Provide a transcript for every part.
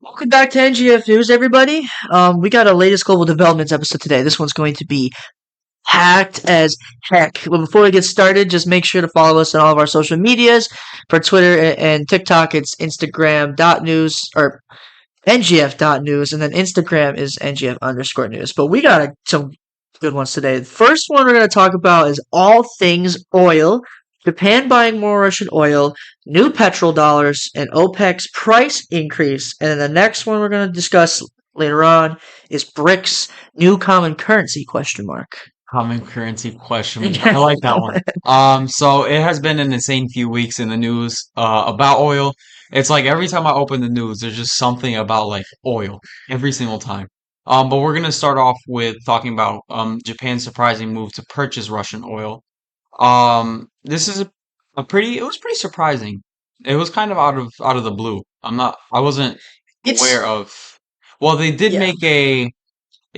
Welcome back to NGF News, everybody. We got a latest global developments episode today. This one's going to be packed as heck. Well, before we get started, just make sure to follow us on all of our social medias. For Twitter and TikTok, it's Instagram.news or NGF.news, and then Instagram is NGF_news. But we got some good ones today. The first one we're going to talk about is all things oil. Japan buying more Russian oil, new petrodollars, and OPEC's price increase. And then the next one we're going to discuss later on is BRICS, new common currency, question mark. Common currency question. I like that one. So it has been an insane few weeks in the news about oil. It's like every time I open the news, there's just something about like oil every single time. But we're gonna start off with talking about Japan's surprising move to purchase Russian oil. This is it was pretty surprising. It was kind of out of the blue. I wasn't It's, aware of. Well, they did yeah, make a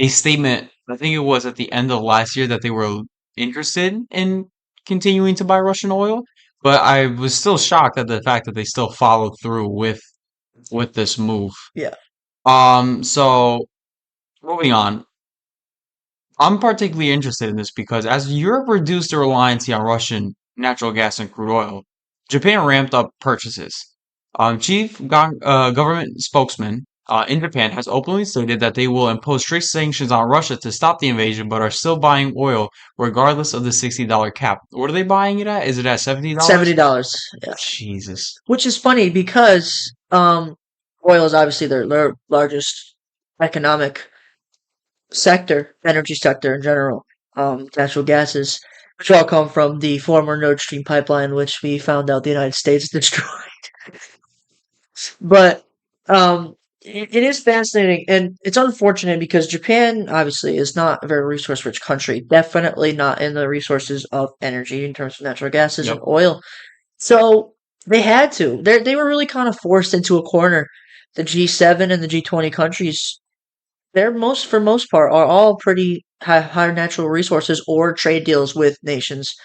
statement. I think it was at the end of last year that they were interested in continuing to buy Russian oil, but I was still shocked at the fact that they still followed through with this move. yeah. So moving on, I'm particularly interested in this because as Europe reduced their reliance on Russian natural gas and crude oil, Japan ramped up purchases. Government spokesman in Japan has openly stated that they will impose strict sanctions on Russia to stop the invasion, but are still buying oil regardless of the $60 cap. What are they buying it at? Is it at $70? $70. Yeah. Jesus. Which is funny because oil is obviously their largest economic sector, energy sector in general. Natural gases, which all come from the former Nord Stream pipeline, which we found out the United States destroyed. But it is fascinating, and it's unfortunate because Japan obviously is not a very resource-rich country. Definitely not in the resources of energy in terms of natural gases and Yep. oil. So they had to. They were really kind of forced into a corner. The G7 and the G20 countries, they're for most part, are all pretty high natural resources or trade deals with nations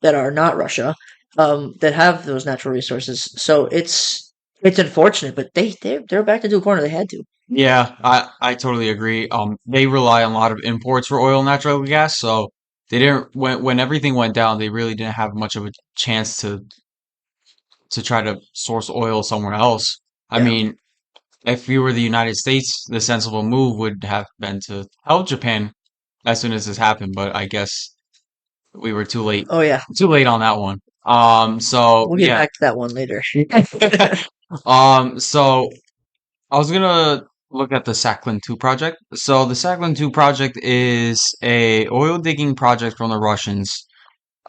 that are not Russia, that have those natural resources. So it's unfortunate, but they're back into a corner. They had to. Yeah, I totally agree. They rely on a lot of imports for oil and natural gas, so they didn't when everything went down, they really didn't have much of a chance to try to source oil somewhere else. I Yeah. mean, if we were the United States, the sensible move would have been to help Japan as soon as this happened, but I guess we were Oh yeah. too late on that one. So We'll get yeah. back to that one later. So I was gonna look at the Sakhalin 2 project. So the Sakhalin 2 project is a oil digging project from the Russians,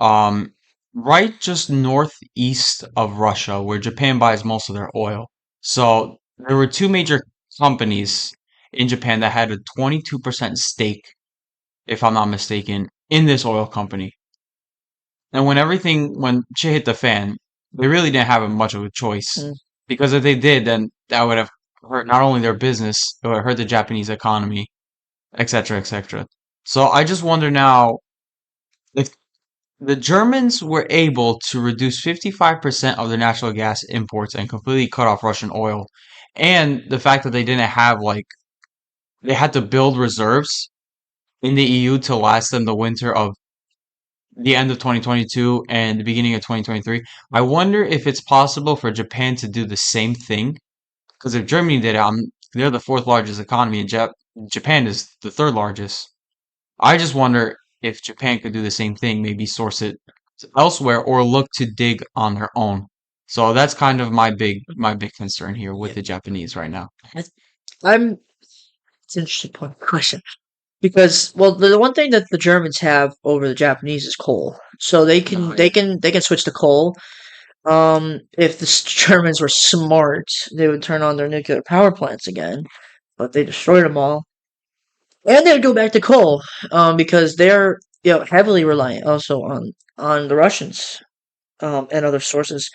um, right just northeast of Russia, where Japan buys most of their oil. So there were two major companies in Japan that had a 22% stake, if I'm not mistaken, in this oil company. And when shit hit the fan, they really didn't have much of a choice. Mm. Because if they did, then that would have hurt not only their business, it would have hurt the Japanese economy, etc., etc. So I just wonder now if the Germans were able to reduce 55% of their natural gas imports and completely cut off Russian oil, and the fact that they didn't have like they had to build reserves in the EU to last them the winter of the end of 2022 and the beginning of 2023. I wonder if it's possible for Japan to do the same thing. Because if Germany did it, they're the fourth largest economy, and Japan is the third largest. I just wonder if Japan could do the same thing, maybe source it elsewhere or look to dig on their own. So that's kind of my big concern here with Yeah. the Japanese right now. I'm. It's an interesting question because well, the one thing that the Germans have over the Japanese is coal, so they Oh can they yeah. can they can switch to coal. If the Germans were smart, they would turn on their nuclear power plants again, but they destroyed them all. And they'd go back to coal, because they're heavily reliant also on the Russians, and other sources.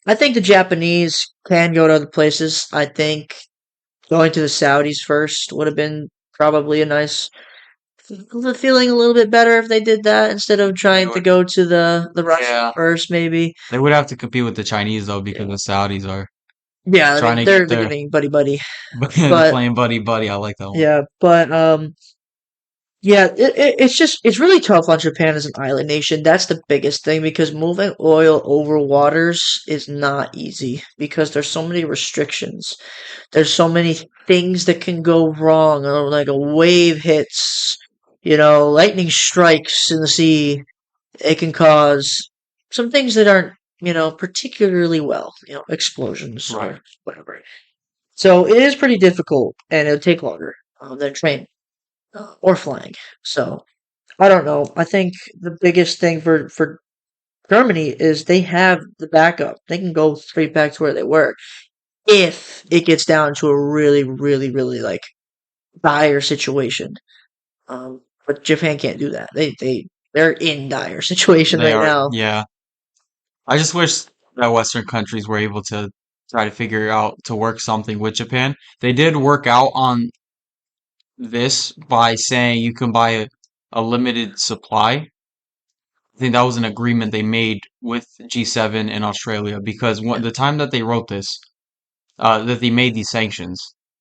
I think the Japanese can go to other places. I think going to the Saudis first would have been probably a nice feeling a little bit better if they did that instead of They trying to would, go to the Russians yeah. first, maybe. They would have to compete with the Chinese though Yeah. because the Saudis are. Yeah, I trying mean to they're get they're their getting buddy buddy, the but playing buddy buddy. I like that one. yeah, but yeah, it's really tough on Japan as an island nation. That's the biggest thing because moving oil over waters is not easy because there's so many restrictions. There's so many things that can go wrong. Like a wave hits, lightning strikes in the sea. It can cause some things that aren't, particularly well, explosions Right. or whatever. So it is pretty difficult and it'll take longer than train or flying. So I don't know. I think the biggest thing for Germany is they have the backup. They can go straight back to where they were if it gets down to a really, really, really like dire situation. But Japan can't do that. They're in dire situation They right are. now. Yeah. I just wish that Western countries were able to try to figure out to work something with Japan. They did work out on this by saying you can buy a limited supply. I think that was an agreement they made with G7 and Australia because Yeah. the time that they wrote this, that they made these sanctions,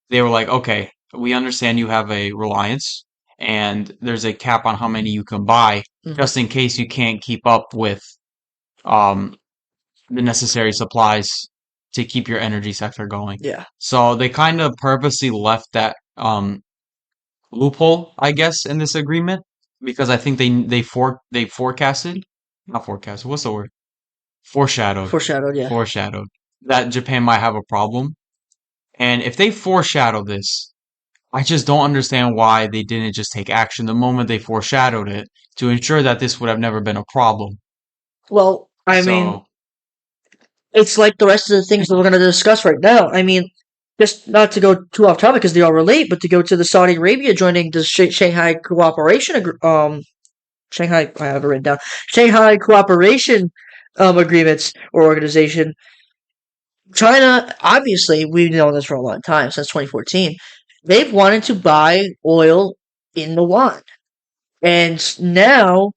they were like, okay, we understand you have a reliance and there's a cap on how many you can buy Mhm. just in case you can't keep up with um, the necessary supplies to keep your energy sector going. Yeah. So they kind of purposely left that loophole, I guess, in this agreement because I think they forecasted, not forecasted, what's the word? Foreshadowed, Foreshadowed. Yeah. foreshadowed that Japan might have a problem. And if they foreshadow this, I just don't understand why they didn't just take action the moment they foreshadowed it to ensure that this would have never been a problem. Well, I mean, So, it's like the rest of the things that we're going to discuss right now. I mean, just not to go too off topic because they all relate, but to go to the Saudi Arabia joining the Shanghai Cooperation Shanghai, I have it written down. Shanghai Cooperation Agreements or Organization. China, obviously, we've known this for a long time, since 2014. They've wanted to buy oil in the yuan. And now,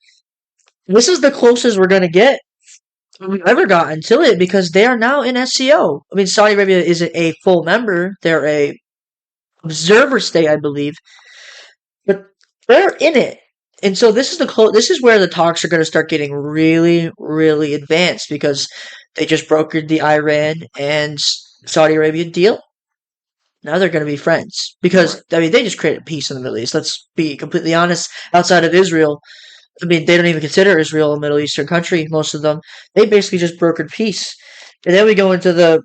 this is the closest we're going to get we've ever gotten to it because they are now in SCO. I mean, Saudi Arabia isn't a full member; they're a observer state, I believe, but they're in it. And so this is where the talks are going to start getting really, really advanced because they just brokered the Iran and Saudi Arabia deal. Now they're going to be friends right. because I mean they just created peace in the Middle East. Let's be completely honest. Outside of Israel, I mean they don't even consider Israel a Middle Eastern country. Most of them they basically just brokered peace. And then we go into the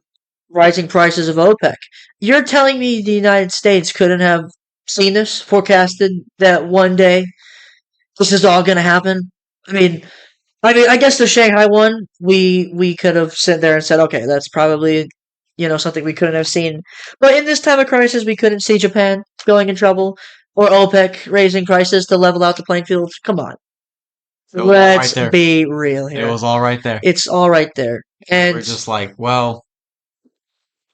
rising prices of OPEC. You're telling me the United States couldn't have seen this, forecasted that one day this is all going to happen? I mean, I guess the Shanghai one, we could have sat there and said, okay, that's probably something we couldn't have seen. But in this time of crisis, we couldn't see Japan going in trouble or OPEC raising prices to level out the playing field. Come on, It was all right let's there. be real It here. was all right there. It's all right there, And and we're just like, well,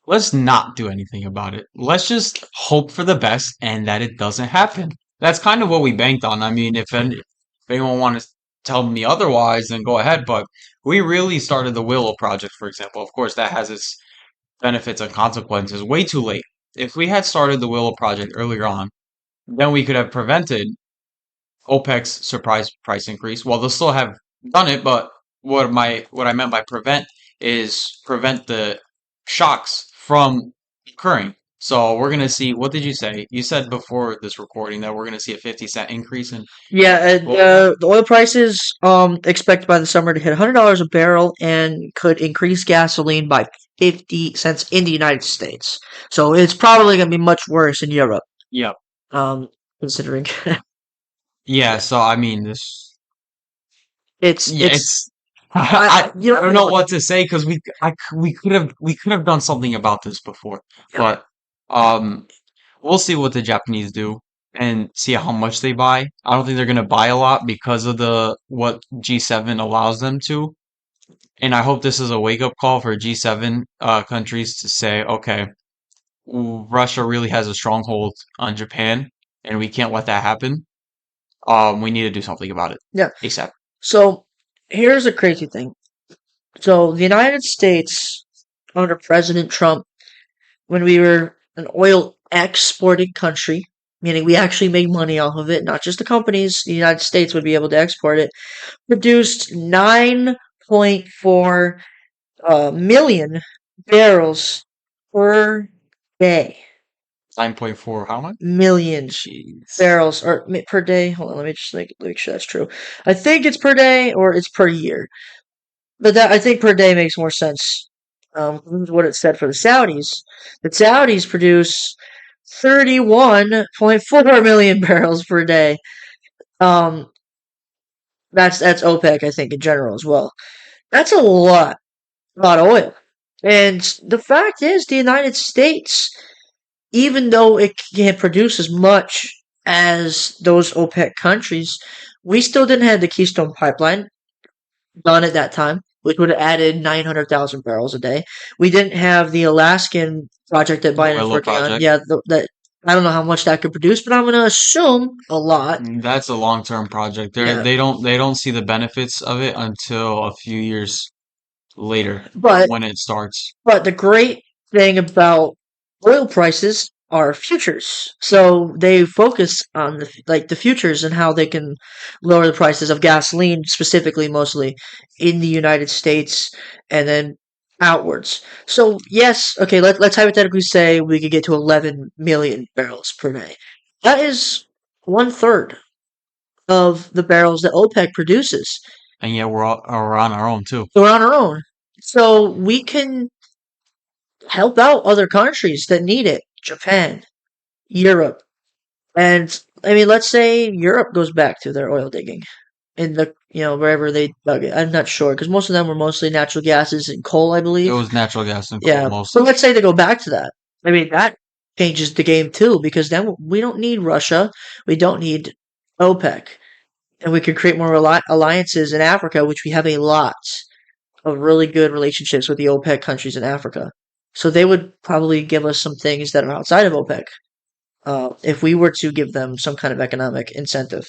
let's not do anything about it. Let's just hope for the best and that it doesn't happen. That's kind of what we banked on. I mean, if anyone wants to tell me otherwise, then go ahead. But we really started the Willow project, for example. Of course, that has its benefits and consequences way too late. If we had started the Willow project earlier on, then we could have prevented OPEC's surprise price increase. Well, they'll still have done it, but what I meant by prevent is prevent the shocks from occurring. So we're gonna see. What did you say? You said before this recording that we're gonna see a 50 cent increase in yeah, and oil. the oil prices expected by the summer to hit $100 a barrel and could increase gasoline by 50 cents in the United States. So it's probably going to be much worse in Europe. Yep. Um, considering Yeah. So I mean, this. Yeah, it's it's. I don't know what? what to say because we could have done something about this before, Yeah. but um we'll see what the Japanese do and see how much they buy. I don't think they're gonna buy a lot because of the what G7 allows them to. And I hope this is a wake up call for G7 countries to say, okay, Russia really has a stronghold on Japan, and we can't let that happen. We need to do something about it Yeah. ASAP. So here's a crazy thing. So the United States under President Trump when we were an oil exporting country, meaning we actually make money off of it, not just the companies, the United States would be able to export it, produced 9.4 million barrels per day. 9.4, how much? Million Jeez. barrels or per day. Hold on, let me just make sure that's true. I think it's per day or it's per year, but that I think per day makes more sense. This is what it said for the Saudis. The Saudis produce 31.4 million barrels per day. Um, that's OPEC, I think, in general as well. That's a lot of oil. And the fact is, the United States, even though it can't produce as much as those OPEC countries, we still didn't have the Keystone Pipeline done at that time, which would have added 900,000 barrels a day. We didn't have the Alaskan project that The Biden is Willow working on. project. Yeah, that I don't know how much that could produce, but I'm going to assume a lot. That's a long-term project. Yeah, They don't see the benefits of it until a few years later but when it starts. But the great thing about oil prices are futures. So they focus on the futures and how they can lower the prices of gasoline specifically mostly in the United States and then outwards. So yes, okay, let's hypothetically say we could get to 11 million barrels per day. That is one third of the barrels that OPEC produces. And yet we're on our own too. So we're on our own. So we can help out other countries that need it. Japan, Europe, and I mean, let's say Europe goes back to their oil digging in the wherever they dug it. I'm not sure because most of them were mostly natural gases and coal, I It believe. was natural gas and coal Yeah, so mostly. let's say they go back to that. I mean, that changes the game too because then we don't need Russia, we don't need OPEC, and we can create more alliances in Africa, which we have a lot of really good relationships with the OPEC countries in Africa. So they would probably give us some things that are outside of OPEC if we were to give them some kind of economic incentive.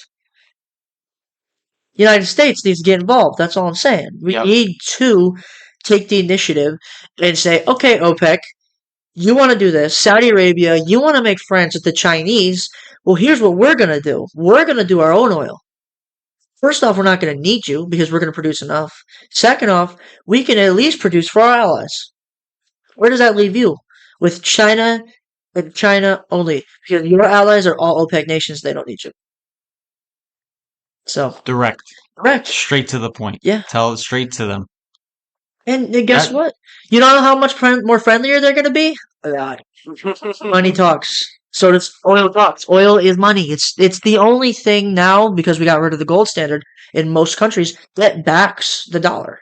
The United States needs to get involved. That's all I'm saying. We Yep. need to take the initiative and say, okay, OPEC, you want to do this. Saudi Arabia, you want to make friends with the Chinese. Well, here's what we're going to do. We're going to do our own oil. First off, we're not going to need you because we're going to produce enough. Second off, we can at least produce for our allies. Where does that leave you? With China and China only. Because your allies are all OPEC nations, they don't need you. So, Direct. correct. Straight to the point. Yeah. Tell it straight to them. And guess That what? You know how much more friendlier they're going to be? A lot. Money talks. So does oil talks. Oil is money. It's the only thing now, because we got rid of the gold standard in most countries, that backs the dollar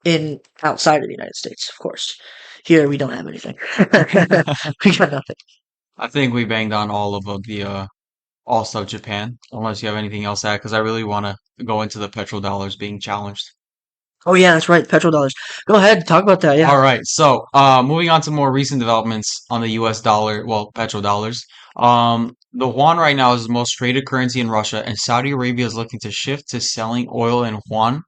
in outside of the United States, of course. Here we don't have anything. We got nothing. I think we banged on all of the all stuff Japan, unless you have anything else to add, because I really want to go into the petrodollars being challenged. Oh yeah, that's right. Petrodollars. Go ahead, talk about that. Yeah. All right, so moving on to more recent developments on the U.S. dollar, well, petrodollars. The yuan right now is the most traded currency in Russia, and Saudi Arabia is looking to shift to selling oil in yuan,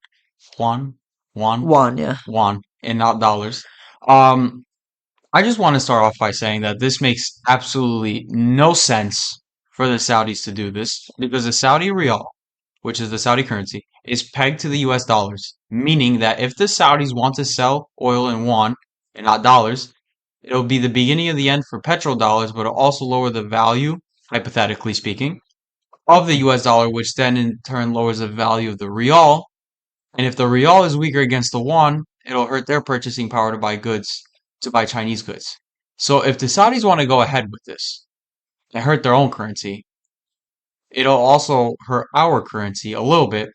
yuan, One. Yeah. yuan, and not dollars. Um, I just want to start off by saying that this makes absolutely no sense for the Saudis to do this because the Saudi riyal, which is the Saudi currency, is pegged to the US dollars, meaning that if the Saudis want to sell oil in yuan and not dollars, it'll be the beginning of the end for petrodollars, but it'll also lower the value, hypothetically speaking, of the US dollar, which then in turn lowers the value of the riyal. And if the riyal is weaker against the yuan, it'll hurt their purchasing power to buy goods, to buy Chinese goods. So if the Saudis want to go ahead with this and hurt their own currency, it'll also hurt our currency a little bit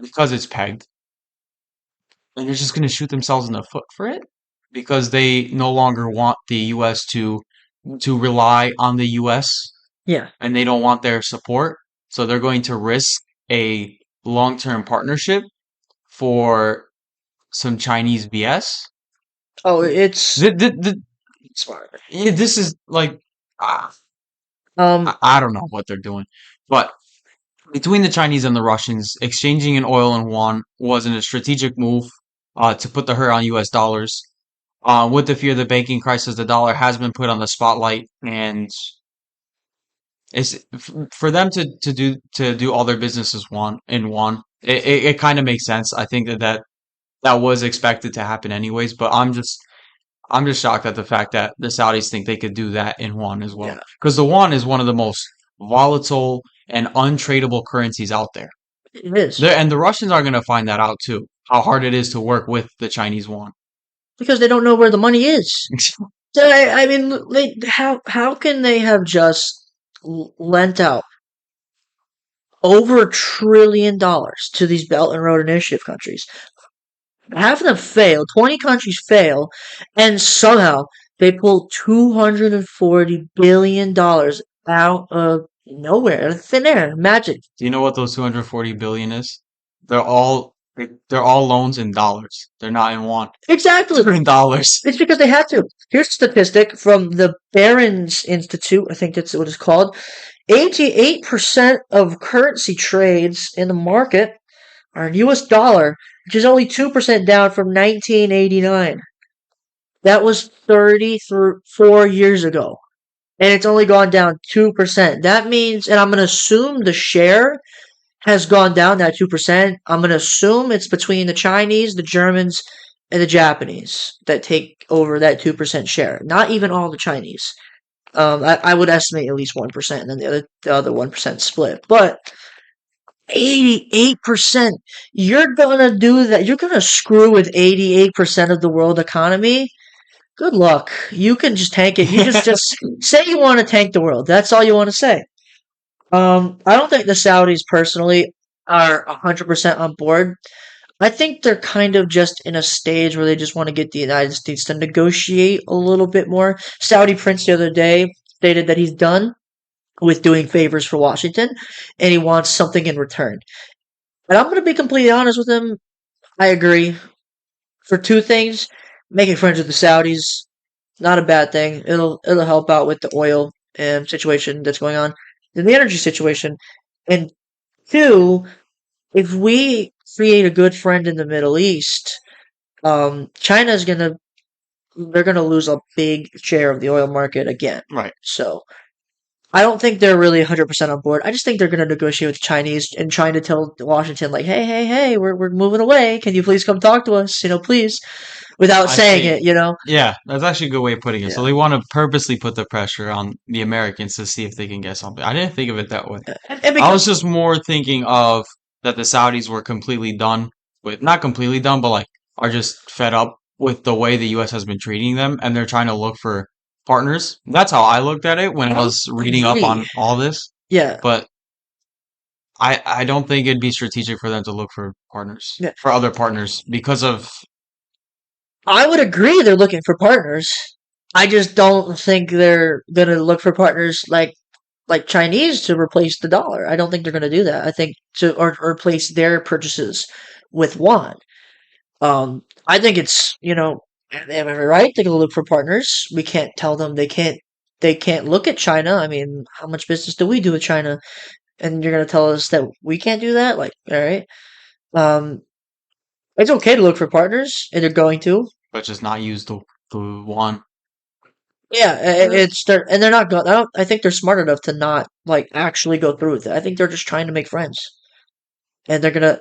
because it's pegged. And they're just going to shoot themselves in the foot for it because they no longer want the US to rely on the US Yeah. and they don't want their support. So they're going to risk a long-term partnership for some Chinese BS. Oh, it's smart. This is like, ah, Um. I don't know what they're doing. But between the Chinese and the Russians, exchanging in oil and yuan wasn't a strategic move to put the hurt on US dollars. With the fear of the banking crisis, the dollar has been put on the spotlight, and for them to do all their businesses one in one. It kind of makes sense. I think that was expected to happen anyways. But I'm just shocked at the fact that the Saudis think they could do that in one as well. Yeah, Because the one is one of the most volatile and untradeable currencies out there. it is And the Russians are going to find that out too, how hard it is to work with the Chinese yuan. because they don't know where the money is. So I mean, how can they have just lent out over $1 trillion to these Belt and Road Initiative countries? Half of them fail. 20 countries fail, and somehow they pull $240 billion out of nowhere, thin air, magic. Do you know what those 240 billion is? They're all they're all loans in dollars. They're not in yuan. Exactly. They're in dollars. It's because they had to. Here's a statistic from the Barron's Institute. I think that's what it's called. 88% of currency trades in the market are in US dollar, which is only 2% down from 1989. That was 34 years ago. And it's only gone down 2%. That means, and I'm going to assume the share has gone down that 2%. I'm going to assume it's between the Chinese, the Germans, and the Japanese that take over that 2% share. Not even all the Chinese. I would estimate at least 1%, and then the other 1% split. But 88%, you're gonna do that. You're gonna screw with 88% of the world economy. Good luck. You can just tank it. You just say you want to tank the world. That's all you want to say. I don't think the Saudis personally are 100% on board. I think they're kind of just in a stage where they just want to get the United States to negotiate a little bit more. Saudi Prince the other day stated that he's done with doing favors for Washington and he wants something in return. And I'm going to be completely honest with him. I agree. For two things, making friends with the Saudis, not a bad thing. It'll help out with the oil situation that's going on, and the energy situation. And two, if we create a good friend in the Middle East, China's they're gonna lose a big share of the oil market again. Right. So I don't think they're really 100% on board. I just think they're gonna negotiate with the Chinese and trying to tell Washington like, hey, we're moving away. Can you please come talk to us? Please, without I saying see. it. Yeah, that's actually a good way of putting it. So Yeah. they want to purposely put the pressure on the Americans to see if they can get something. I didn't think of it that way. And I was because just more thinking of that the Saudis were completely done with, not completely done, but like are just fed up with the way the US has been treating them and they're trying to look for partners. That's how I looked at it when I I was reading up agree. on all this. Yeah. But I don't think it'd be strategic for them to look for partners, Yeah. for other partners because of I would agree they're looking for partners. I just don't think they're gonna look for partners like Chinese to replace the dollar. I don't think they're gonna do that. I think to or replace their purchases with yuan. I think it's they have every right. They're gonna look for partners. We can't tell them they can't look at China. I mean, how much business do we do with China? And you're gonna tell us that we can't do that? Like, all right. Um, it's okay to look for partners, and they're going to. but just not use the one. Yeah, and they're not going. I think they're smart enough to not like actually go through with it. I think they're just trying to make friends, and they're gonna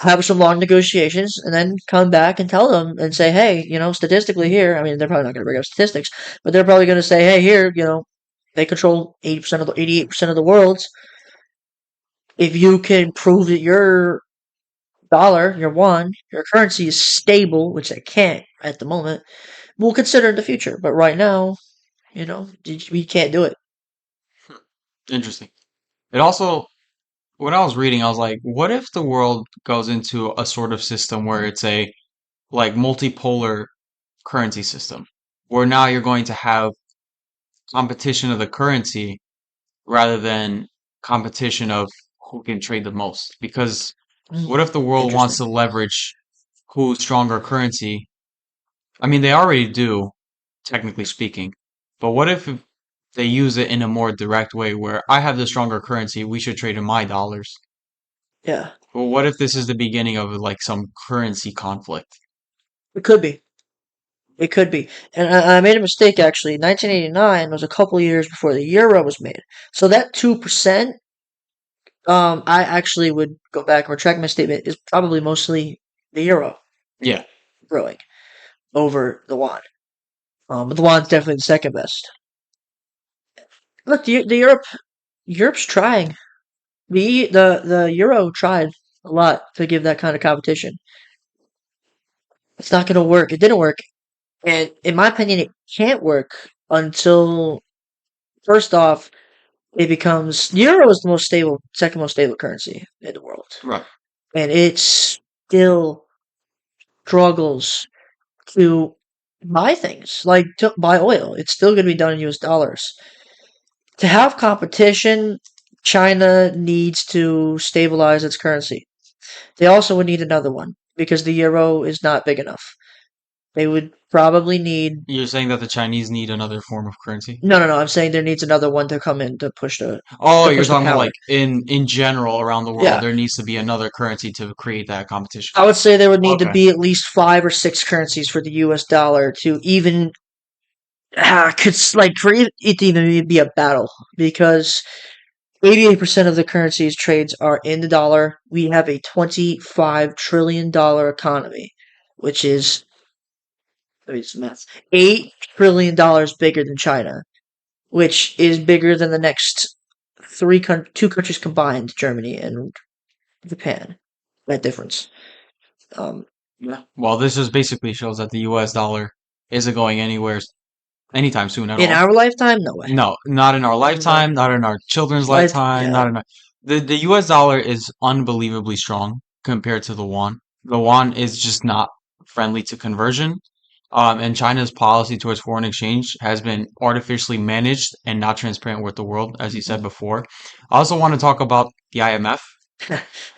have some long negotiations, and then come back and tell them and say, hey, statistically here. I mean, they're probably not gonna bring up statistics, but they're probably gonna say, hey, here, they control 80% of the 88% of the world. If you can prove that your dollar, your yuan, your currency is stable, which they can't at the moment, we'll consider in the future. But right now, we can't do it. Interesting. It also, when I was reading, I was like, what if the world goes into a sort of system where it's a like multipolar currency system, where now you're going to have competition of the currency rather than competition of who can trade the most? Because Mm, what if the world wants interesting. to leverage who's stronger currency? I mean, they already do, technically speaking, but what if they use it in a more direct way where I have the stronger currency, we should trade in my dollars? Yeah, Well, what if this is the beginning of like some currency conflict? it could be. It could be. And I made a mistake actually. 1989 was a couple years before the euro was made. So that 2%, I actually would go back and retract my statement, is probably mostly the euro Yeah. growing over the won. But the won's definitely the second best. Look, Europe's trying. The euro tried a lot to give that kind of competition. It's not going to work. It didn't work. And in my opinion, it can't work until, first off, it becomes, euro is the most stable, second most stable currency in the world. Right. And it still struggles to buy things, like to buy oil. It's still going to be done in US dollars. To have competition, China needs to stabilize its currency. They also would need another one because the euro is not big enough. They would probably need. You're saying that the Chinese need another form of currency? No, no, no. I'm saying there needs another one to come in to push the Oh, you're talking about power. like in general around the world, Yeah, there needs to be another currency to create that competition. I would say there would need to Okay. be at least 5 or 6 currencies for the U.S. dollar to even could like for it to even be a battle because 88% of the currencies trades are in the dollar. We have a $25 trillion economy, which is, let me just math, $8 trillion bigger than China, which is bigger than the next two countries combined, Germany and Japan. That difference. Um, Yeah. Well, this just basically shows that the US dollar isn't going anywhere anytime soon at in all. our lifetime, no way. No, not in our No, lifetime, not in our children's lifetime, yeah, not in our, the US dollar is unbelievably strong compared to the won. The won is just not friendly to conversion. And China's policy towards foreign exchange has been artificially managed and not transparent with the world, as you said before. I also want to talk about the IMF.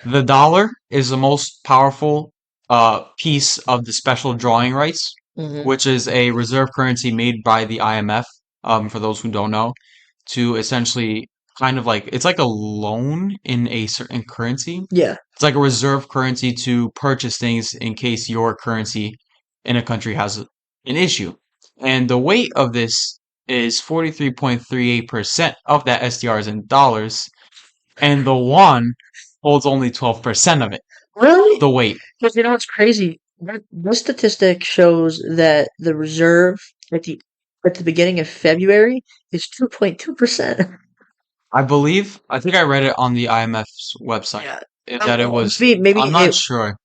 The dollar is the most powerful piece of the special drawing rights, hmm which is a reserve currency made by the IMF, for those who don't know, to essentially kind of like it's like a loan in a certain currency. yeah. It's like a reserve currency to purchase things in case your currency in a country has an issue. And the weight of this is 43.38% of that SDR is in dollars, and the won holds only 12% of it. Really? The weight. Because you know what's crazy? This statistic shows that the reserve at the beginning of February is 2.2%. I think I read it on the IMF's website Yeah. that it was, Maybe I'm not sure.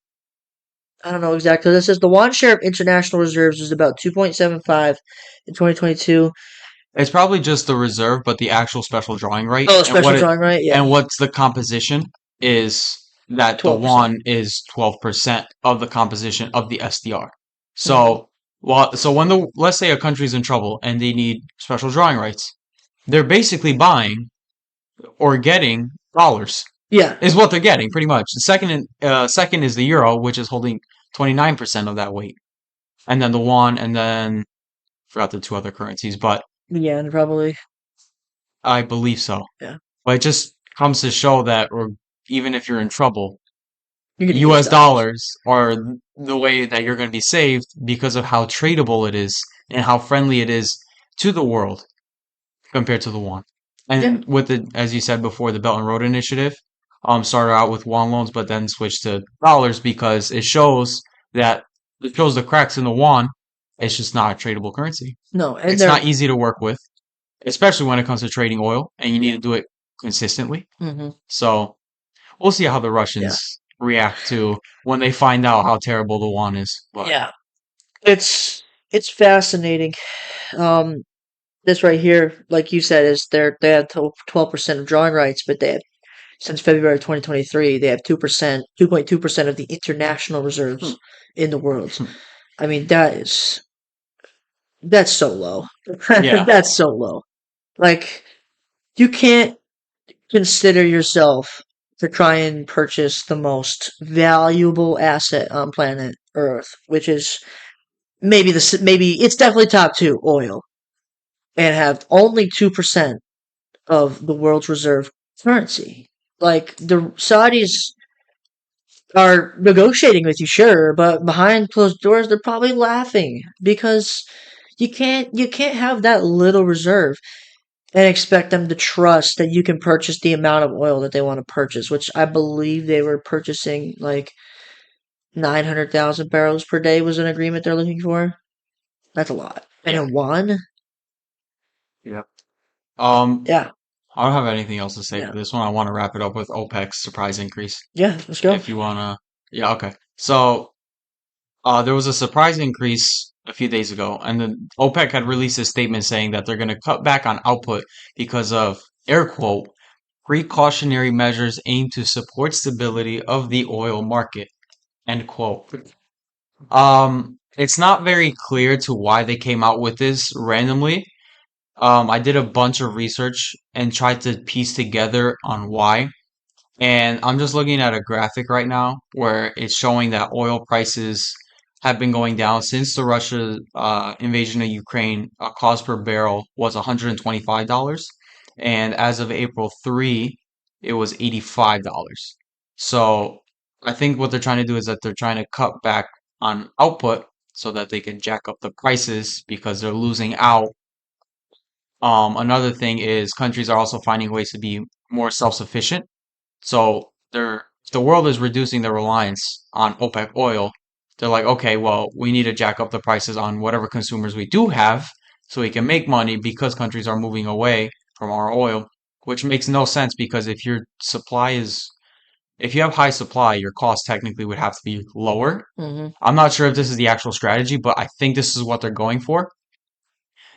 I don't know exactly. This says the won share of international reserves is about 2.75 in 2022. It's probably just the reserve, but the actual special drawing right Oh, special drawing right? Yeah. and what's the composition is that the 12%. won is 12% of the composition of the SDR. hmm So, so when let's say a country's in trouble and they need special drawing rights, they're basically buying or getting dollars Yeah. is what they're getting pretty much. The second is the euro, which is holding 29% of that weight, and then the won, and then forgot the two other currencies, but Yeah, and probably. I believe so. Yeah. But it just comes to show that, or even if you're in trouble, You're going to use U.S. dollars. dollars are the way that you're going to be saved because of how tradable it is and how friendly it is to the world compared to the won. Yeah. And with the, as you said before, the Belt and Road Initiative, started out with won loans, but then switched to dollars because it shows the cracks in the won. It's just not a tradable currency. No, and It's they're. not easy to work with, especially when it comes to trading oil, and you need to do it consistently. hmm So we'll see how the Yeah. Russians react to when they find out how terrible the won is. But Yeah. It's fascinating. Um, this right here, like you said, is they have 12% of drawing rights, but they have since February 2023 they have 2.2% of the international reserves in the world. I mean that's so low. yeah, That's so low. Like you can't consider yourself to try and purchase the most valuable asset on planet Earth, which is maybe it's definitely top two, oil, and have only 2% of the world's reserve currency. Like the Saudis are negotiating with you, sure, but behind closed doors, they're probably laughing because you can't have that little reserve and expect them to trust that you can purchase the amount of oil that they want to purchase, which I believe they were purchasing like 900,000 barrels per day was an agreement they're looking for. That's a lot. And Yeah. in one, Yep. Um, yeah, I don't have anything else to say yeah, for this one. I want to wrap it up with OPEC's surprise increase. yeah. Let's go. If you wanna, yeah, okay. So, there was a surprise increase a few days ago, and then OPEC had released a statement saying that they're going to cut back on output because of, air quote, precautionary measures aimed to support stability of the oil market, end quote. It's not very clear to why they came out with this randomly. I did a bunch of research and tried to piece together on why. And I'm just looking at a graphic right now where it's showing that oil prices have been going down since the Russia invasion of Ukraine. Cost per barrel was $125, and as of April 3, it was $85. So I think what they're trying to do is that they're trying to cut back on output so that they can jack up the prices because they're losing out. Another thing is countries are also finding ways to be more self-sufficient, so the world is reducing their reliance on OPEC oil. They're like, okay, well, we need to jack up the prices on whatever consumers we do have so we can make money because countries are moving away from our oil, which makes no sense because if you have high supply, your cost technically would have to be lower. Hmm. I'm not sure if this is the actual strategy, but I think this is what they're going for.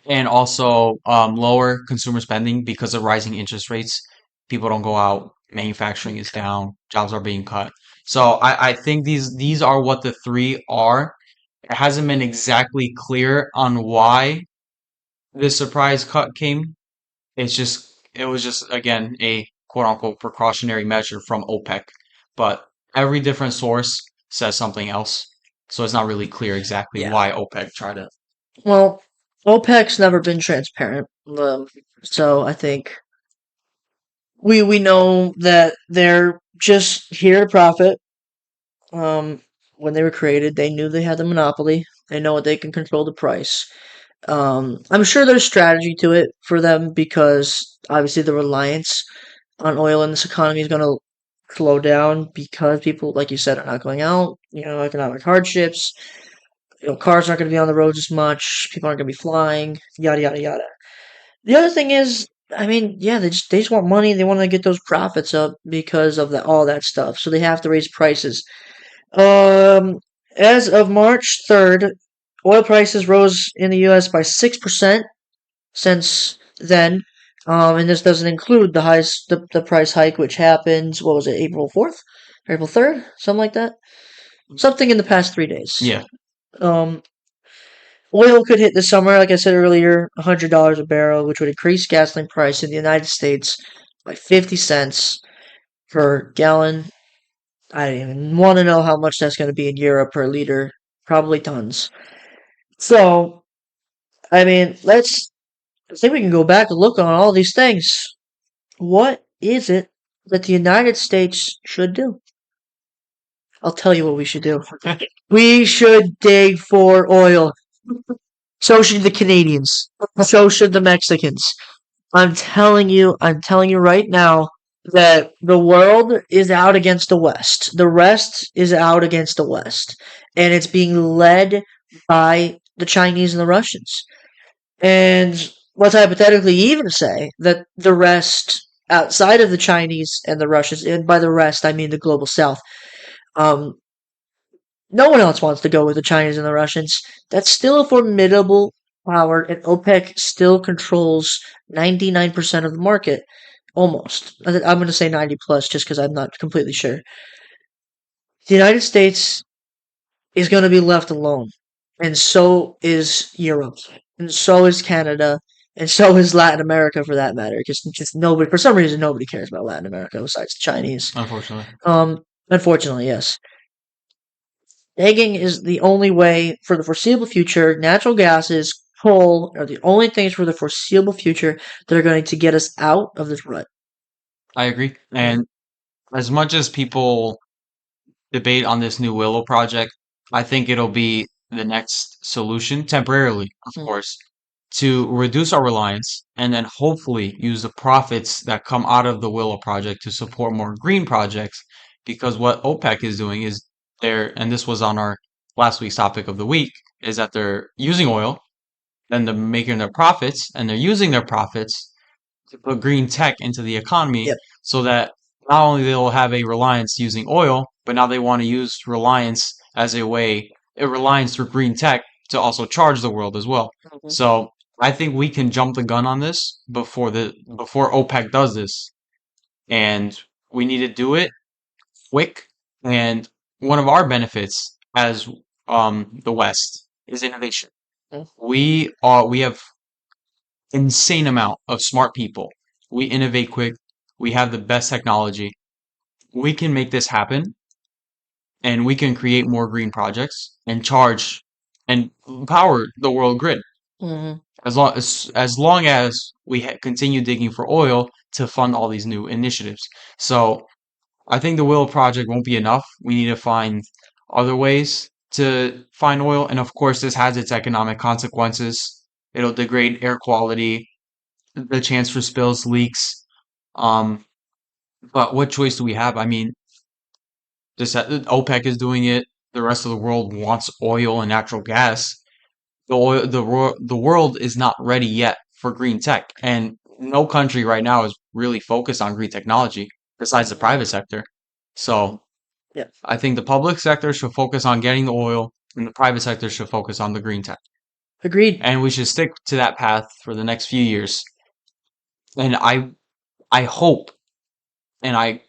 And also lower consumer spending because of rising interest rates. People don't go out, manufacturing is down, jobs are being cut. So I think these are what the three are. It hasn't been exactly clear on why this surprise cut came. It was just again a quote unquote precautionary measure from OPEC. But every different source says something else. So it's not really clear exactly Yeah. why OPEC tried it. Well, OPEC's never been transparent, so I think we know that they're just here to profit. Um, when they were created, they knew they had the monopoly. They know they can control the price. I'm sure there's strategy to it for them because obviously the reliance on oil in this economy is going to slow down because people, like you said, are not going out. Economic hardships. Cars aren't going to be on the roads as much. People aren't going to be flying. Yada yada yada. The other thing is, I mean, yeah, they just want money. They want to get those profits up because of all that stuff. So they have to raise prices. Um, as of March 3rd, oil prices rose in the U.S. by 6% since then. And this doesn't include the price hike, which happened, what was it, April 4th? April 3rd? Something like that? Something in the past 3 days. Yeah, Um, Oil could hit this summer, like I said earlier, $100 a barrel, which would increase gasoline price in the United States by 50 cents per gallon. I don't even want to know how much that's going to be in Europe per liter. Probably tons. So, I mean, I think we can go back and look on all these things. What is it that the United States should do? I'll tell you what we should do. We should dig for oil. So should the Canadians. So should the Mexicans. I'm telling you right now that the world is out against the West. The rest is out against the West. And it's being led by the Chinese and the Russians. And let's hypothetically even say that the rest outside of the Chinese and the Russians, and by the rest I mean the global South, um, no one else wants to go with the Chinese and the Russians. That's still a formidable power, and OPEC still controls 99% of the market. Almost. I'm going to say 90 plus just because I'm not completely sure. The United States is going to be left alone. And so is Europe. And so is Canada. And so is Latin America for that matter. Just nobody, for some reason, nobody cares about Latin America besides the Chinese. unfortunately. Unfortunately, yes. Egging is the only way for the foreseeable future. Natural gases, coal are the only things for the foreseeable future that are going to get us out of this rut. I agree. And as much as people debate on this new Willow project. I think it'll be the next solution, temporarily, of Mm. course, to reduce our reliance and then hopefully use the profits that come out of the Willow project to support more green projects. Because what OPEC is doing is and this was on our last week's topic of the week, is that they're using oil, then they're making their profits, and they're using their profits to put green tech into the economy Yep. so that not only they'll have a reliance using oil, but now they want to use reliance as a reliance through green tech to also charge the world as well. Mhm. So I think we can jump the gun on this before OPEC does this, and we need to do it quick. And one of our benefits as the West is innovation. Mm. We have insane amount of smart people. We innovate quick. We have the best technology. We can make this happen and we can create more green projects and charge and power the world grid Mhm. as long as we continue digging for oil to fund all these new initiatives. So I think the Willow project won't be enough. We need to find other ways to find oil, and of course, this has its economic consequences. It'll degrade air quality, the chance for spills, leaks. Um, but what choice do we have? I mean, OPEC is doing it. The rest of the world wants oil and natural gas. The world is not ready yet for green tech, and no country right now is really focused on green technology besides the private sector. So Yeah. I think the public sector should focus on getting the oil, and the private sector should focus on the green tech. Agreed. And we should stick to that path for the next few years. And I hope and I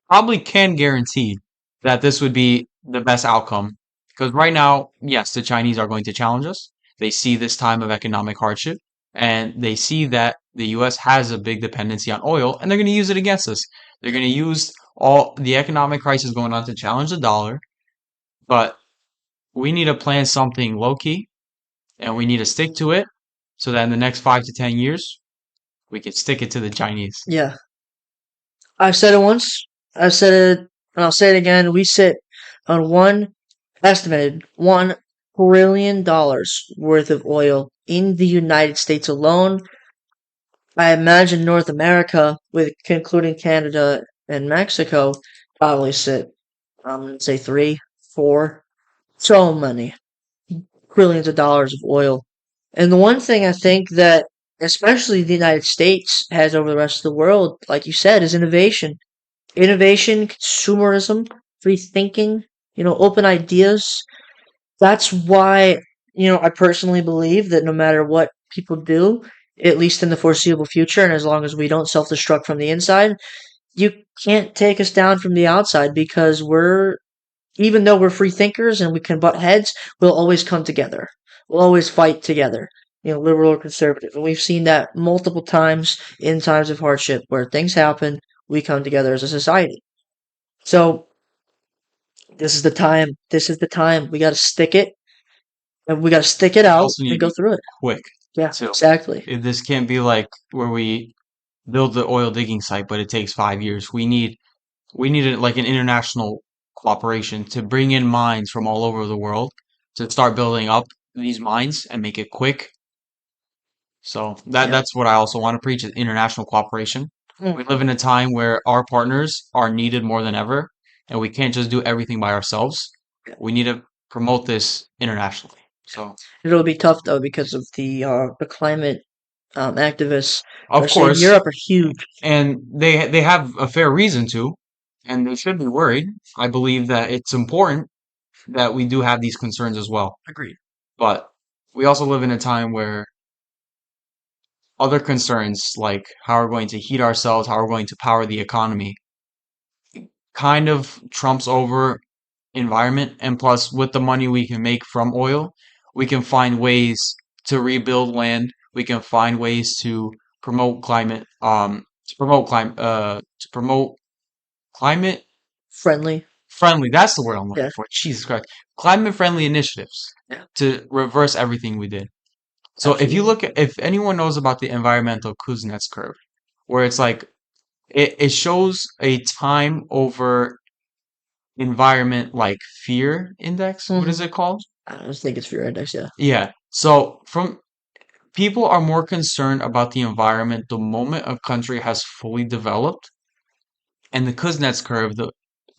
probably can guarantee that this would be the best outcome. Because right now, yes, the Chinese are going to challenge us. They see this time of economic hardship and they see that the US has a big dependency on oil and they're going to use it against us. They're going to use all the economic crisis going on to challenge the dollar. But we need to plan something low key and we need to stick to it so that in the next 5 to 10 years, we can stick it to the Chinese. Yeah. I've said it once. I've said it, and I'll say it again. We sit on one estimated $1 trillion worth of oil in the United States alone. I imagine North America, with concluding Canada and Mexico, probably sit, I'm gonna say three, four, so many trillions of dollars of oil. And the one thing I think that especially the United States has over the rest of the world, like you said, is innovation. Innovation, consumerism, free thinking, open ideas. That's why, I personally believe that no matter what people do, at least in the foreseeable future, and as long as we don't self destruct from the inside, you can't take us down from the outside because even though we're free thinkers and we can butt heads, we'll always come together. We'll always fight together, liberal or conservative. And we've seen that multiple times in times of hardship where things happen, we come together as a society. So this is the time. This is the time. We got to stick it, and we got to stick it We out also need and to go be through it. quick Yeah, too. exactly. This can't be like where we build the oil digging site, but it takes 5 years. We need like an international cooperation to bring in mines from all over the world to start building up these mines and make it quick. So Yeah. that's what I also want to preach is international cooperation. We live in a time where our partners are needed more than ever, and we can't just do everything by ourselves. We need to promote this internationally. So, It'll be tough though because of the climate activists, of especially in course, Europe, are huge. and they have a fair reason to, and they should be worried. I believe that it's important that we do have these concerns as well. Agreed. But we also live in a time where other concerns, like how we're going to heat ourselves, how we're going to power the economy, kind of trumps over environment. And plus, with the money we can make from oil, we can find ways to rebuild land. We can find ways to promote climate Friendly. friendly. That's the word I'm looking Yeah. for. Jesus Christ. Climate friendly initiatives Yeah. to reverse everything we did. So Absolutely. if anyone knows about the environmental Kuznets curve, where it's like it shows a time over environment like fear index. What is Hmm. it called? I just think it's fear index. Yeah. Yeah. So from people are more concerned about the environment the moment a country has fully developed, and the Kuznets curve, the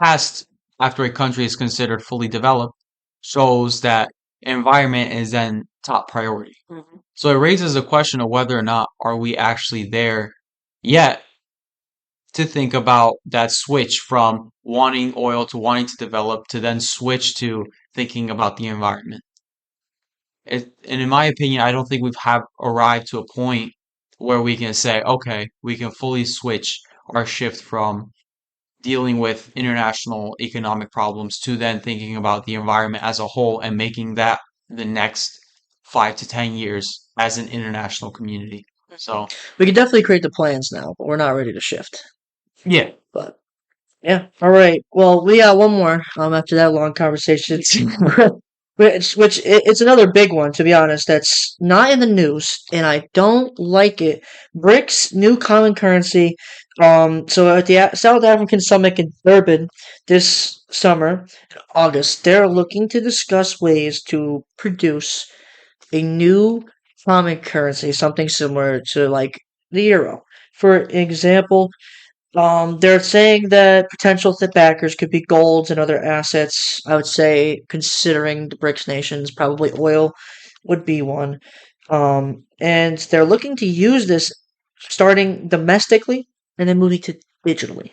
past after a country is considered fully developed, shows that environment is then top priority. Hmm. So it raises the question of whether or not are we actually there yet to think about that switch from wanting oil to wanting to develop to then switch to thinking about the environment. And in my opinion, I don't think we've have arrived to a point where we can say, okay, we can fully switch our shift from dealing with international economic problems to then thinking about the environment as a whole and making that the next 5 to 10 years as an international community. So, We can definitely create the plans now, but we're not ready to shift. yeah, But yeah, all right. Well, we got one more. After that long conversation, it's another big one, to be honest. That's not in the news, and I don't like it. BRICS new common currency. So at the South African summit in Durban this summer, August, they're looking to discuss ways to produce a new common currency, something similar to like the euro. For example, they're saying that potential backers could be golds and other assets. I would say, considering the BRICS nations, probably oil would be one. And they're looking to use this starting domestically and then moving to digitally.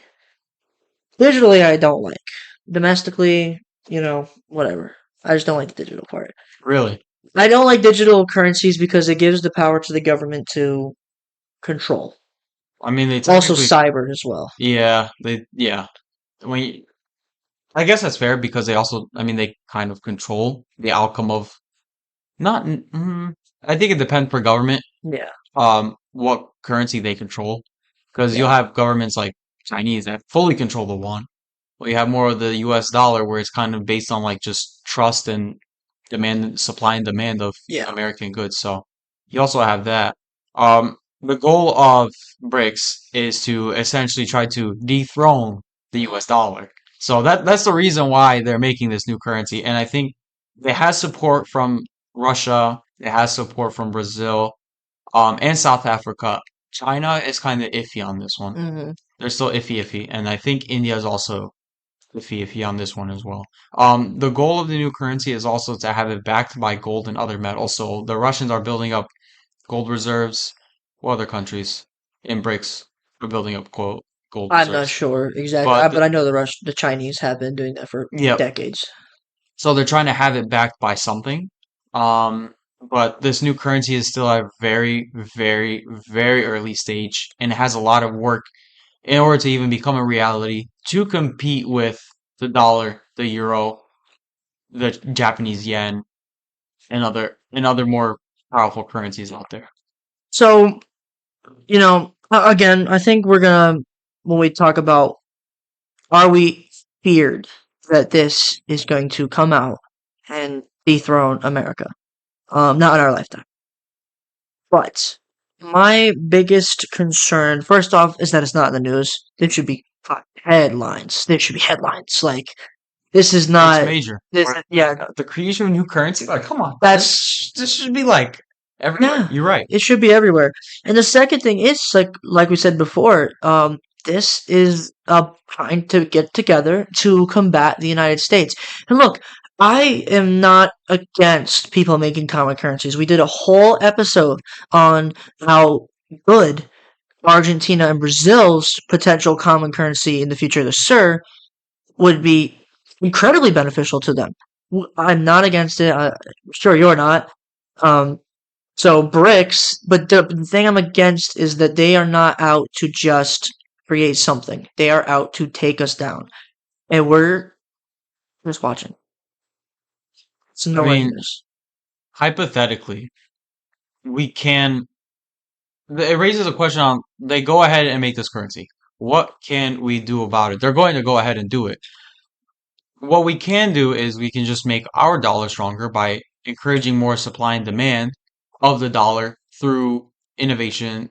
Digitally, I don't like. Domestically, whatever. I just don't like the digital part. really. I don't like digital currencies because it gives the power to the government to control. I mean, they Also, technically, cyber as well. yeah. When you, I guess that's fair because they also, I mean, they kind of control the outcome of not, I think it depends per government, Yeah, what currency they control. Because you'll yeah. have governments like Chinese that fully control the yuan. Well, you have more of the US dollar where it's kind of based on like just trust and demand, supply and demand of Yeah. American goods. So you also have that. The goal of BRICS is to essentially try to dethrone the US dollar. So that's the reason why they're making this new currency. And I think it has support from Russia, it has support from Brazil, and South Africa. China is kind of iffy on this one. Hmm. They're still iffy, and I think India is also iffy on this one as well. The goal of the new currency is also to have it backed by gold and other metals. So the Russians are building up gold reserves. What other countries in BRICS are building up quote gold I'm not reserves? sure exactly, But but I know the Chinese have been doing that for yep, decades. so they're trying to have it backed by something. Um, but this new currency is still at a very, very, very early stage, and it has a lot of work in order to even become a reality to compete with the dollar, the euro, the Japanese yen, and other more powerful currencies out there. So, again, I think we're gonna when we talk about are we feared that this is going to come out and dethrone America? Not in our lifetime. But my biggest concern, first off, is that it's not in the news. There should be headlines. There should be headlines. Like this is It's not major. this. Yeah, The creation of new currency, like, come on, that's this should be like everywhere. yeah. You're right. It should be everywhere. And the second thing is like we said before. This is trying to get together to combat the United States. And look, I am not against people making common currencies. We did a whole episode on how good Argentina and Brazil's potential common currency in the future, the SIR, would be incredibly beneficial to them. I'm not against it. I'm sure you're not. Um, so BRICS, but the thing I'm against is that they are not out to just create something. They are out to take us down, and we're just watching. It's I nowhere near mean, us. hypothetically, we can. It raises a question on they go ahead and make this currency. What can we do about it? They're going to go ahead and do it. What we can do is we can just make our dollar stronger by encouraging more supply and demand of the dollar through innovation,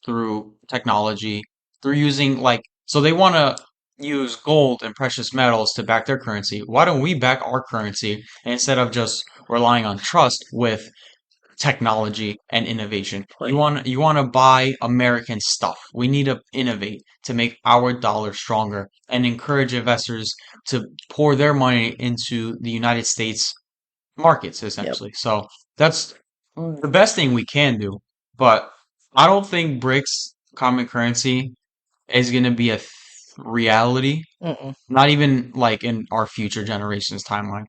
through technology, through using like, so they want to use gold and precious metals to back their currency. Why don't we back our currency instead of just relying on trust with technology and innovation? You want to buy American stuff. We need to innovate to make our dollar stronger and encourage investors to pour their money into the United States markets, Yep. essentially. So that's the best thing we can do. But I don't think BRICS common currency is going to be a reality, Mm-mm. not even like in our future generations timeline.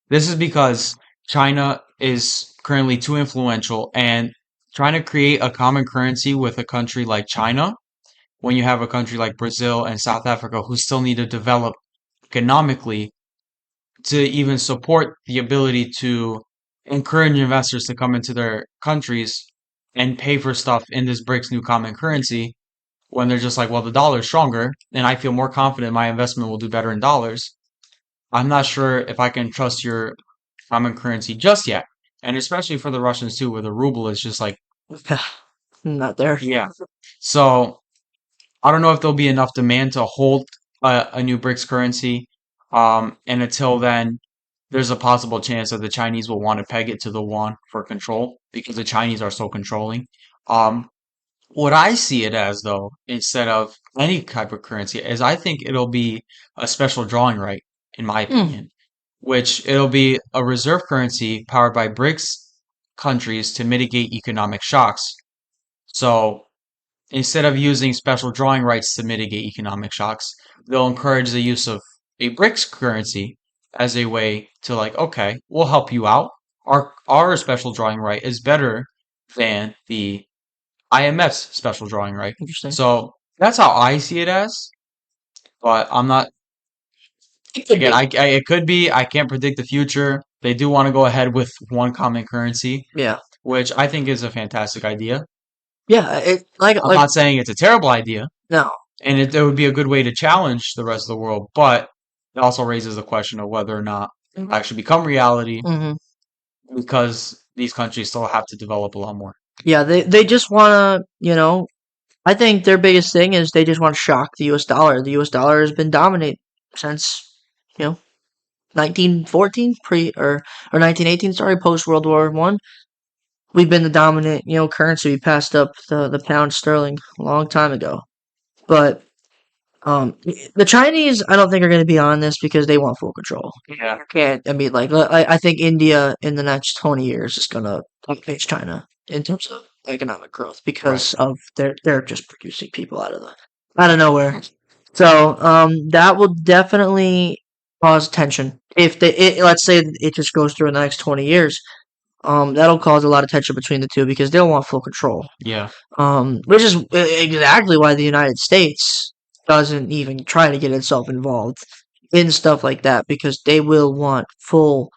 This is because China is currently too influential, and trying to create a common currency with a country like China, when you have a country like Brazil and South Africa who still need to develop economically to even support the ability to encourage investors to come into their countries and pay for stuff in this BRICS new common currency, when they're just like, well, the dollar is stronger and I feel more confident my investment will do better in dollars. I'm not sure if I can trust your common currency just yet. And especially for the Russians too, where the ruble is just like, Not there. yeah. So I don't know if there'll be enough demand to hold a new BRICS currency. And until then, there's a possible chance that the Chinese will want to peg it to the yuan for control because the Chinese are so controlling. Um, what I see it as, though, instead of any type of currency, is I think it'll be a special drawing right, in my opinion, which it'll be a reserve currency powered by BRICS countries to mitigate economic shocks. So instead of using special drawing rights to mitigate economic shocks, they'll encourage the use of a BRICS currency as a way to like, okay, we'll help you out. Our special drawing right is better than the IMF's special drawing right. Interesting. So that's how I see it as. But I'm not. Again, it could be. I can't predict the future. They do want to go ahead with one common currency, Yeah. which I think is a fantastic idea. Yeah. It I'm not saying it's a terrible idea, no. and it would be a good way to challenge the rest of the world, but it also raises the question of whether or not it will actually become reality Hmm. because these countries still have to develop a lot more. Yeah. They just want to. I think their biggest thing is they just want to shock the U.S. dollar. The U.S. dollar has been dominant since 1914 or 1918. Sorry, post World War One. We've been the dominant currency. We passed up the pound sterling a long time ago. But the Chinese, I don't think are going to be on this because they want full control. Yeah. Can't I mean like I think India in the next 20 years is going to outpace China in terms of economic growth because of they're just producing people out of nowhere. So that will definitely cause tension if let's say it just goes through in the next 20 years. That'll cause a lot of tension between the two because they'll want full control. Yeah. Which is exactly why the United States doesn't even try to get itself involved in stuff like that because they will want full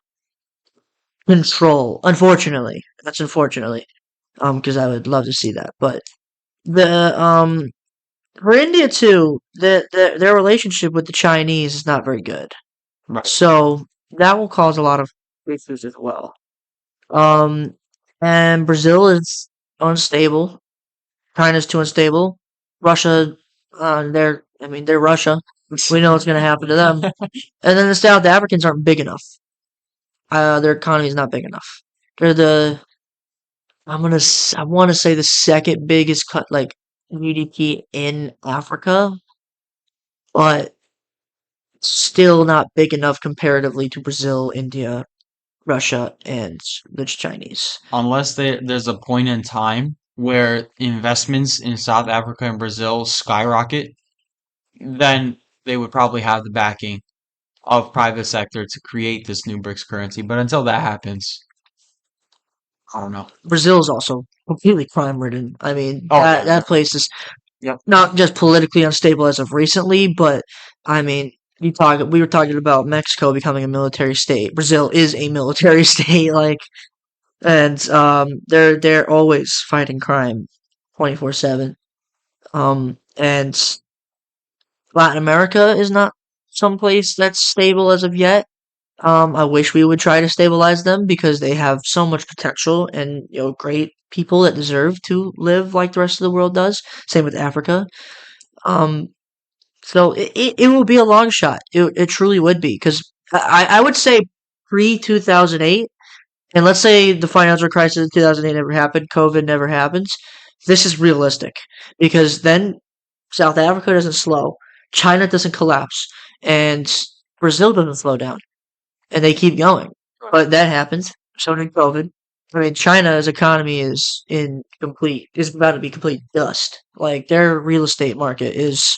control. Unfortunately, that's unfortunately, because I would love to see that. But the for India too, their relationship with the Chinese is not very good. Right. So that will cause a lot of issues as well. Um, and Brazil is unstable. China's too unstable. Russia, they're Russia. We know what's going to happen to them. And then the South Africans aren't big enough. Their economy is not big enough. They're I want to say the second biggest GDP in Africa, but still not big enough comparatively to Brazil, India, Russia, and the Chinese. Unless there's a point in time where investments in South Africa and Brazil skyrocket, then they would probably have the backing of private sector to create this new BRICS currency. But until that happens, I don't know. Brazil is also completely crime ridden. I mean, Oh, that yeah. place is Yep. not just politically unstable as of recently, but I mean, we were talking about Mexico becoming a military state. Brazil is a military state, and they're always fighting crime, 24/7. And Latin America is not someplace that's stable as of yet. I wish we would try to stabilize them because they have so much potential and great people that deserve to live like the rest of the world does. Same with Africa. Um, So it will be a long shot. It truly would be because I would say pre 2008, and let's say the financial crisis in 2008 never happened, COVID never happens. This is realistic because then South Africa doesn't slow, China doesn't collapse, and Brazil doesn't slow down, and they keep going. But that happens. So did COVID. I mean, China's economy is about to be complete dust. Like their real estate market is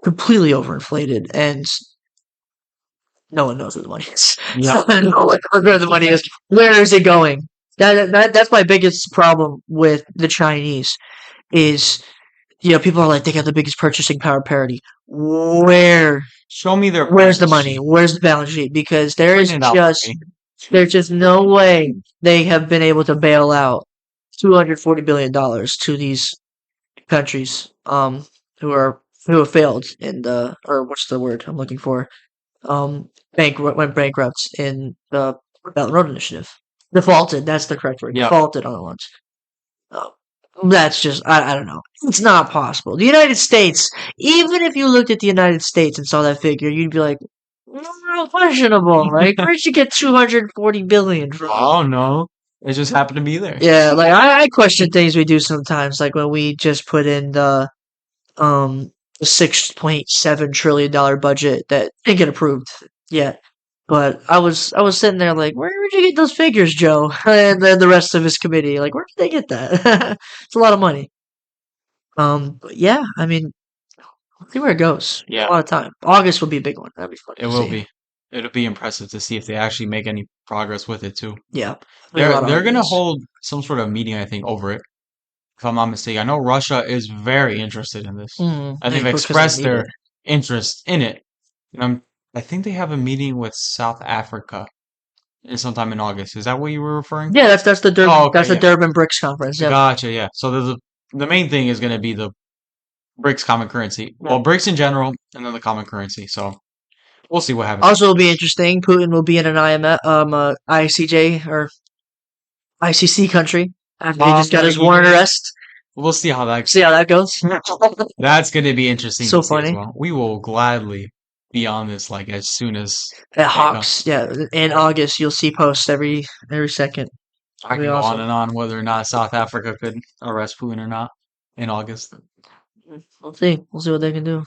completely overinflated, and no one knows where the money is. Yeah. No one knows where the money is. Where is it going? That's my biggest problem with the Chinese is people are like they got the biggest purchasing power parity. Show me their Where's the balance money? sheet. Where's the balance sheet? Because Print it out for me. there's just no way they have been able to bail out $240 billion to these countries who are who have failed in the or what's the word I'm looking for went bankrupt in the Belt and Road Initiative. Defaulted, that's the correct word. Yeah. Defaulted on it once. Uh, that's just I don't know. It's not possible. The United States, even if you looked at the United States and saw that figure, you'd be like, no, questionable. Like, where'd you get 240 billion from? Oh no. It just happened to be there. Yeah, like I question things we do sometimes, like when we just put in the $6.7 trillion budget that didn't get approved yet. But I was sitting there like, where did you get those figures, Joe? And then the rest of his committee, like, where did they get that? It's a lot of money. But yeah, I mean, we'll see where it goes. Yeah. A lot of time. August will be a big one. That'd be fun. It will be. It'll be impressive to see if they actually make any progress with it too. Yeah. They're gonna hold some sort of meeting, I think, over it. If I'm not mistaken. I know Russia is very interested in this. And they've expressed their interest in it. And I think they have a meeting with South Africa sometime in August. Is that what you were referring? Yeah, that's the Durban Oh, okay, yeah. Durban BRICS conference. Yeah. Gotcha, yeah. So the main thing is gonna be the BRICS common currency. Well, BRICS in general, and then the common currency. So we'll see what happens. Also, it'll be interesting. Putin will be in an IMF, ICJ or ICC country after he just got his warrant arrest. We'll see how that goes. That's going to be interesting. So to see as funny. well. We will gladly be on this like as soon as At Hawks, yeah. In August, you'll see posts every second. I can go on and on whether or not South Africa could arrest Putin or not in August. We'll see. We'll see what they can do.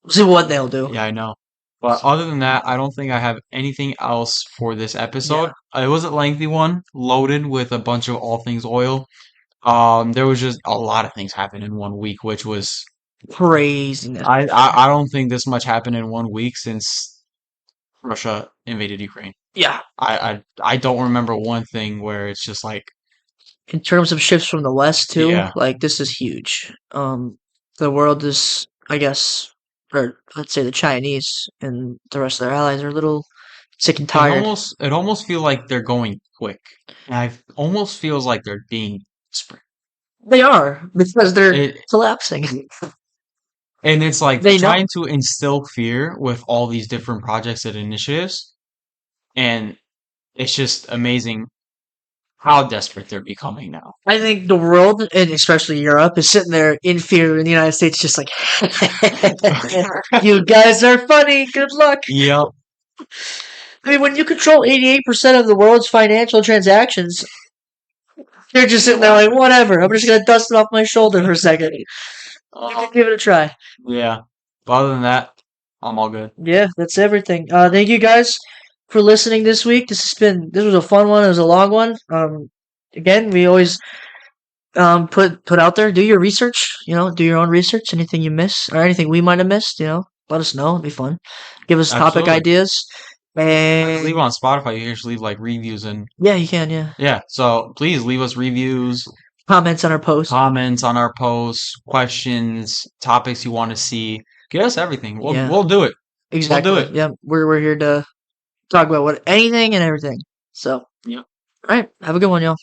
We'll see what they'll do. Yeah, I know. But other than that, I don't think I have anything else for this episode. Yeah. It was a lengthy one, loaded with a bunch of all things oil. There was just a lot of things happened in 1 week, which was crazy. I don't think this much happened in 1 week since Russia invaded Ukraine. Yeah. I don't remember one thing where it's just like in terms of shifts from the West too, yeah. like this is huge. The world is, I guess, or let's say the Chinese and the rest of their allies are a little sick and tired. It almost feels like they're going quick. And it almost feels like they're being desperate. They are, because they're collapsing. And it's like trying to instill fear with all these different projects and initiatives. And it's just amazing how desperate they're becoming now. I think the world, and especially Europe, is sitting there in fear, and the United States just like, you guys are funny, good luck. Yep. I mean, when you control 88% of the world's financial transactions, you're just sitting there like, whatever, I'm just going to dust it off my shoulder for a second. Give it a try. Yeah. But other than that, I'm all good. Yeah, that's everything. Thank you guys for listening this week. This was a fun one. It was a long one. Again, we always put out there, do your research, do your own research. Anything you miss or anything we might have missed, let us know. It'd be fun. Give us topic ideas. And leave on Spotify. You can just leave like reviews and yeah, you can. Yeah. So please leave us reviews, comments on our posts, questions, topics you want to see. Get us everything. We'll do it. Exactly. We'll do it. Yeah, we're here to talk about anything and everything. So yeah. All right. Have a good one, y'all.